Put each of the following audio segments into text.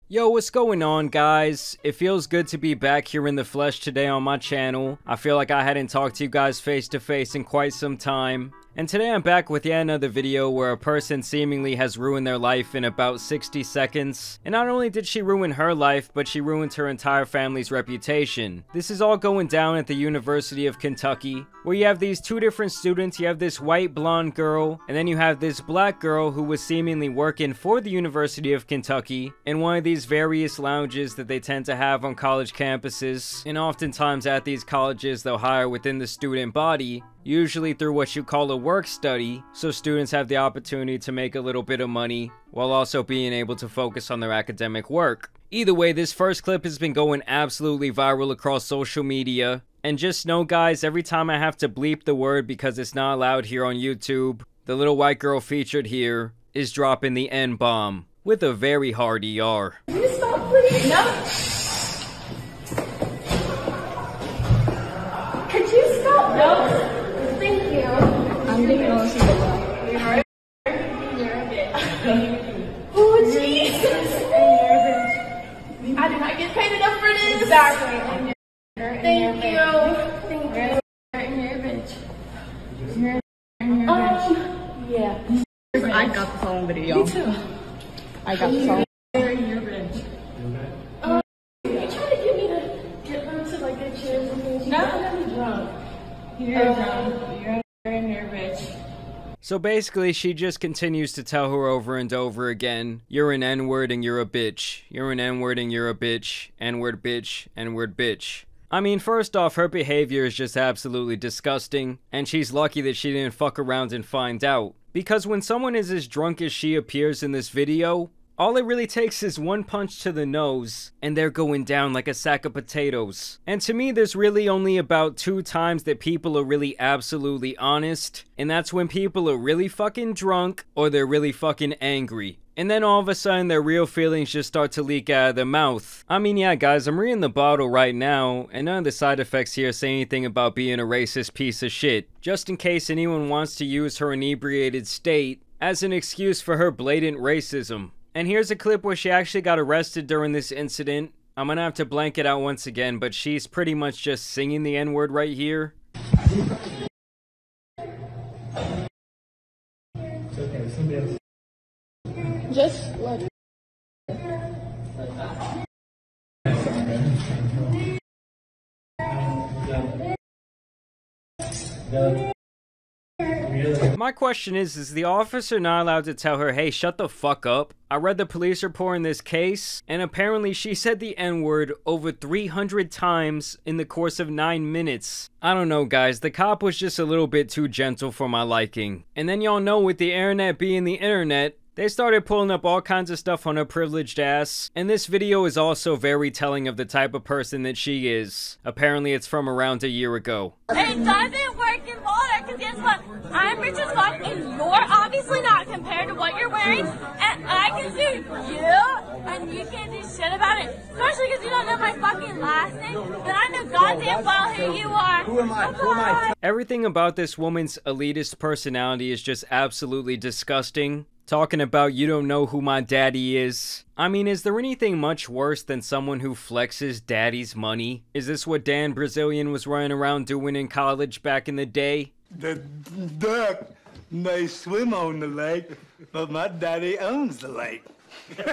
Yo, what's going on, guys? It feels good to be back here in the flesh today on my channel. I feel like I hadn't talked to you guys face to face in quite some time. And today I'm back with yet another video where a person seemingly has ruined their life in about 60 seconds. And not only did she ruin her life, but she ruined her entire family's reputation. This is all going down at the University of Kentucky, where you have these two different students. You have this white blonde girl, and then you have this black girl who was seemingly working for the University of Kentucky in one of these various lounges that they tend to have on college campuses. And oftentimes at these colleges they'll hire within the student body, usually through what you call a work study, so students have the opportunity to make a little bit of money while also being able to focus on their academic work. Either way, this first clip has been going absolutely viral across social media, and just know, guys, every time I have to bleep the word because it's not allowed here on YouTube, the little white girl featured here is dropping the N-bomb with a very hard ER. Can you stop, please? No. Could you stop? No. Thank you. I'm thinking I'll see the guy. You're a bitch. Oh, Jesus. I did not get paid enough for this. Exactly. Thank you. Thank you. You're a bitch. You're a bitch. Yeah. I got the phone video. Me too. I got the phone. You're a bitch. You trying to get me to get them to like get chairs and things? No, I'm drunk. You're drunk. You're rich. So basically, she just continues to tell her over and over again, you're an N-word and you're a bitch. You're an N-word and you're a bitch. N-word bitch. N-word bitch. I mean, first off, her behavior is just absolutely disgusting, and she's lucky that she didn't fuck around and find out. Because when someone is as drunk as she appears in this video, all it really takes is one punch to the nose, and they're going down like a sack of potatoes. And to me, there's really only about 2 times that people are really absolutely honest, and that's when people are really fucking drunk, or they're really fucking angry. And then all of a sudden, their real feelings just start to leak out of their mouth. I mean, yeah, guys, I'm reading the bottle right now, and none of the side effects here say anything about being a racist piece of shit. Just in case anyone wants to use her inebriated state as an excuse for her blatant racism. And here's a clip where she actually got arrested during this incident. I'm gonna have to blank it out once again, but she's pretty much just singing the N-word right here. It's okay, somebody else. Just let My question is the officer not allowed to tell her, hey, shut the fuck up? I read the police report in this case, and apparently she said the N-word over 300 times in the course of 9 minutes. I don't know, guys, the cop was just a little bit too gentle for my liking. And then y'all know, with the internet being the internet, they started pulling up all kinds of stuff on her privileged ass, and this video is also very telling of the type of person that she is. Apparently it's from around a year ago. It doesn't work in Boulder, because guess what? I'm rich as fuck, and you're obviously not compared to what you're wearing, and I can sue you, and you can't do shit about it, especially because you don't know my fucking last name, but I know goddamn well who you are. Who am I? Who am I? Everything about this woman's elitist personality is just absolutely disgusting. Talking about you don't know who my daddy is. I mean, is there anything much worse than someone who flexes daddy's money? Is this what Dan Brazilian was running around doing in college back in the day? The duck may swim on the lake, but my daddy owns the lake.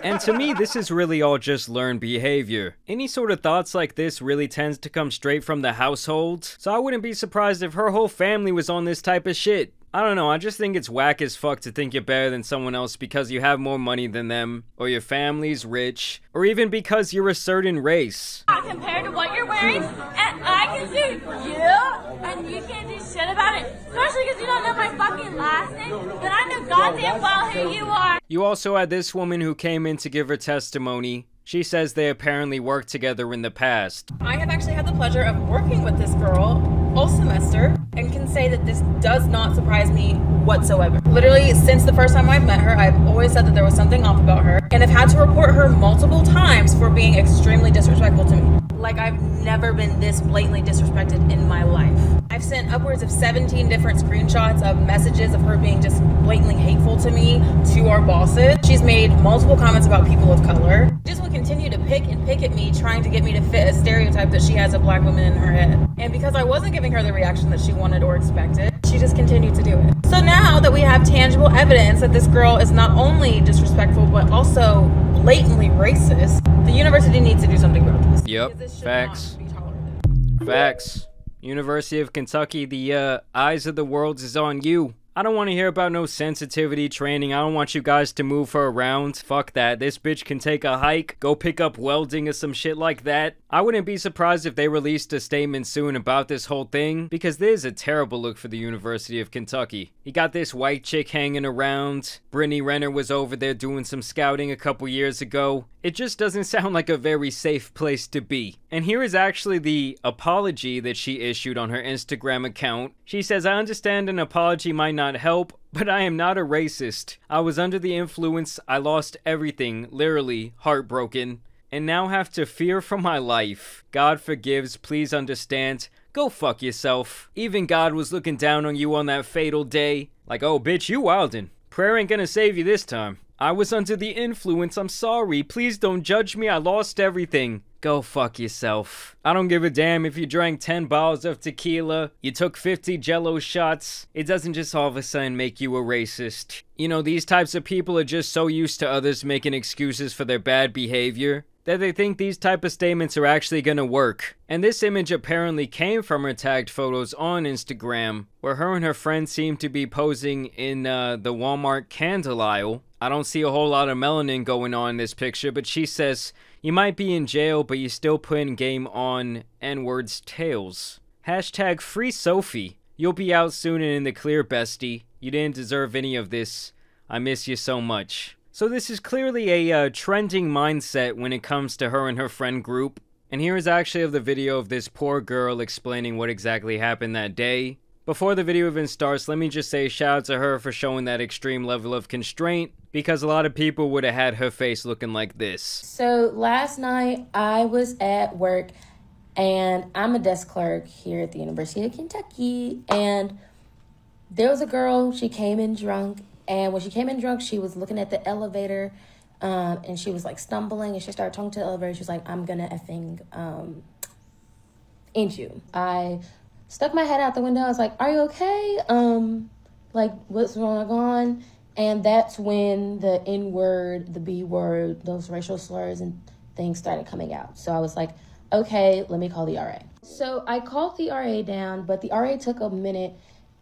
And to me, this is really all just learned behavior. Any sort of thoughts like this really tends to come straight from the household, so I wouldn't be surprised if her whole family was on this type of shit. I don't know, I just think it's whack as fuck to think you're better than someone else because you have more money than them, or your family's rich, or even because you're a certain race. Not compared to what you're wearing, and I can sue you, and you can't do shit about it, especially because you don't know my fucking last name, but I know goddamn well who you are. You also had this woman who came in to give her testimony. She says they apparently worked together in the past. I have actually had the pleasure of working with this girl all semester and can say that this does not surprise me whatsoever. Literally, since the first time I've met her, I've always said that there was something off about her and have had to report her multiple times for being extremely disrespectful to me. like I've never been this blatantly disrespected in my life. I've sent upwards of 17 different screenshots of messages of her being just blatantly hateful to me, to our bosses. She's made multiple comments about people of color. She just would continue to pick at me, trying to get me to fit a stereotype that she has a black woman in her head. And because I wasn't giving her the reaction that she wanted or expected, she just continued to do it. So now that we have tangible evidence that this girl is not only disrespectful, but also blatantly racist, the university needs to do something about this. Yep, This should facts. not be tolerated. Facts. University of Kentucky, the eyes of the world is on you. I don't want to hear about no sensitivity training. I don't want you guys to move her around. Fuck that. This bitch can take a hike, go pick up welding or some shit like that. I wouldn't be surprised if they released a statement soon about this whole thing, because this is a terrible look for the University of Kentucky. You got this white chick hanging around. Brittany Renner was over there doing some scouting a couple years ago. It just doesn't sound like a very safe place to be. And here is actually the apology that she issued on her Instagram account. She says, "I understand an apology might not help, but I am not a racist. I was under the influence. I lost everything, literally heartbroken, and now have to fear for my life. God forgives, please understand. Go fuck yourself. Even God was looking down on you on that fatal day. Like, oh bitch, you wildin'. Prayer ain't gonna save you this time. I was under the influence, I'm sorry. Please don't judge me, I lost everything. Go fuck yourself. I don't give a damn if you drank 10 bottles of tequila, you took 50 Jello shots. It doesn't just all of a sudden make you a racist. You know, these types of people are just so used to others making excuses for their bad behavior that they think these type of statements are actually gonna work. And this image apparently came from her tagged photos on Instagram, where her and her friend seem to be posing in the Walmart candle aisle. I don't see a whole lot of melanin going on in this picture, but she says, "You might be in jail, but you still putting game on N-words tails. Hashtag free Sophie. You'll be out soon and in the clear, bestie. You didn't deserve any of this. I miss you so much." So this is clearly a trending mindset when it comes to her and her friend group. And here is actually of the video of this poor girl explaining what exactly happened that day. Before the video even starts, let me just say shout out to her for showing that extreme level of constraint, because a lot of people would have had her face looking like this. So last night I was at work, and I'm a desk clerk here at the University of Kentucky, and there was a girl, she came in drunk, and when she came in drunk, she was looking at the elevator, and she was like stumbling, and she started talking to the elevator. She was like, "I'm gonna effing end you." I stuck my head out the window. I was like, "Are you okay? Like, what's going on?" And that's when the N-word, the B-word, those racial slurs and things started coming out. So I was like, okay, let me call the RA. So I called the RA down, but the RA took a minute.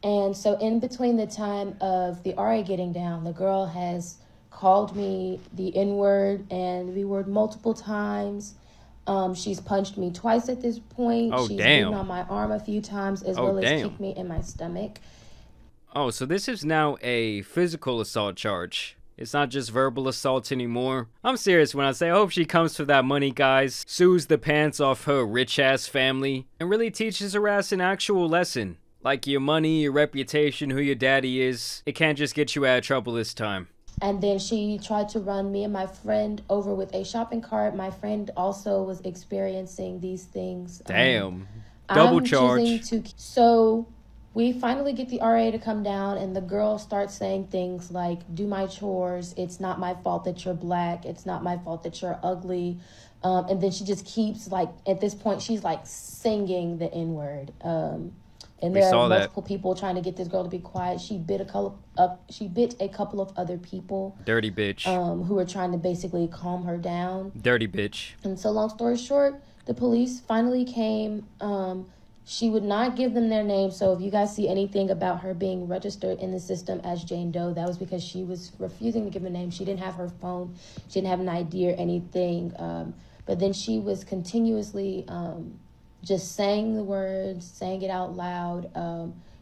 And so in between the time of the RA getting down, the girl has called me the N-word and the B-word multiple times. She's punched me twice at this point. Oh, She's damn. bitten on my arm a few times, as well as kicked me in my stomach. Oh, so this is now a physical assault charge. It's not just verbal assault anymore. I'm serious when I say I hope she comes for that money, guys. Sues the pants off her rich-ass family and really teaches her ass an actual lesson. Like your money, your reputation, who your daddy is. It can't just get you out of trouble this time. And then she tried to run me and my friend over with a shopping cart. My friend also was experiencing these things. Damn. Double I'm charge. choosing to, so we finally get the RA to come down, and the girl starts saying things like, "Do my chores. It's not my fault that you're black. It's not my fault that you're ugly." And then she just keeps, like, at this point, she's like singing the N-word. And there are multiple people trying to get this girl to be quiet. She bit a couple of other people. Dirty bitch. Who were trying to basically calm her down. Dirty bitch. And so long story short, the police finally came. She would not give them their name. So if you guys see anything about her being registered in the system as Jane Doe, that was because she was refusing to give a name. She didn't have her phone. She didn't have an ID or anything. But then she was continuously just saying the words, saying it out loud.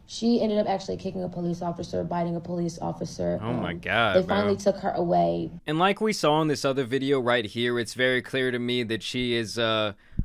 She ended up actually kicking a police officer, biting a police officer. Oh my God, They finally took her away. And like we saw in this other video right here, it's very clear to me that she is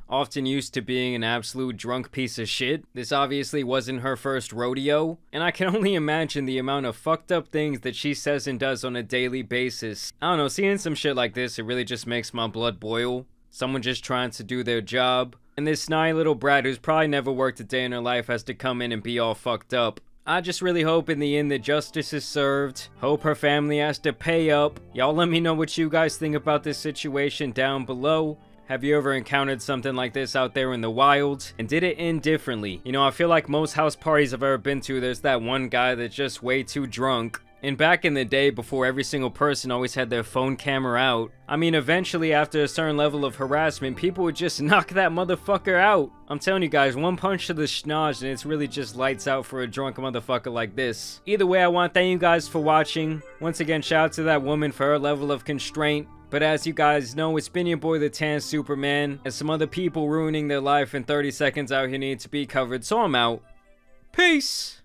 often used to being an absolute drunk piece of shit. This obviously wasn't her first rodeo, and I can only imagine the amount of fucked up things that she says and does on a daily basis. I don't know, seeing some shit like this, it really just makes my blood boil. someone just trying to do their job. And this snotty little brat who's probably never worked a day in her life has to come in and be all fucked up. I just really hope in the end that justice is served. Hope her family has to pay up. Y'all let me know what you guys think about this situation down below. Have you ever encountered something like this out there in the wild? And did it end differently? You know, I feel like most house parties I've ever been to, there's that one guy that's just way too drunk. And back in the day, before every single person always had their phone camera out, I mean, eventually after a certain level of harassment, people would just knock that motherfucker out. I'm telling you guys, one punch to the schnoz and it's really just lights out for a drunk motherfucker like this. Either way, I want to thank you guys for watching. Once again, shout out to that woman for her level of constraint. But as you guys know, it's been your boy the Tan Superman, and some other people ruining their life in 30 seconds out here need to be covered, so I'm out. Peace!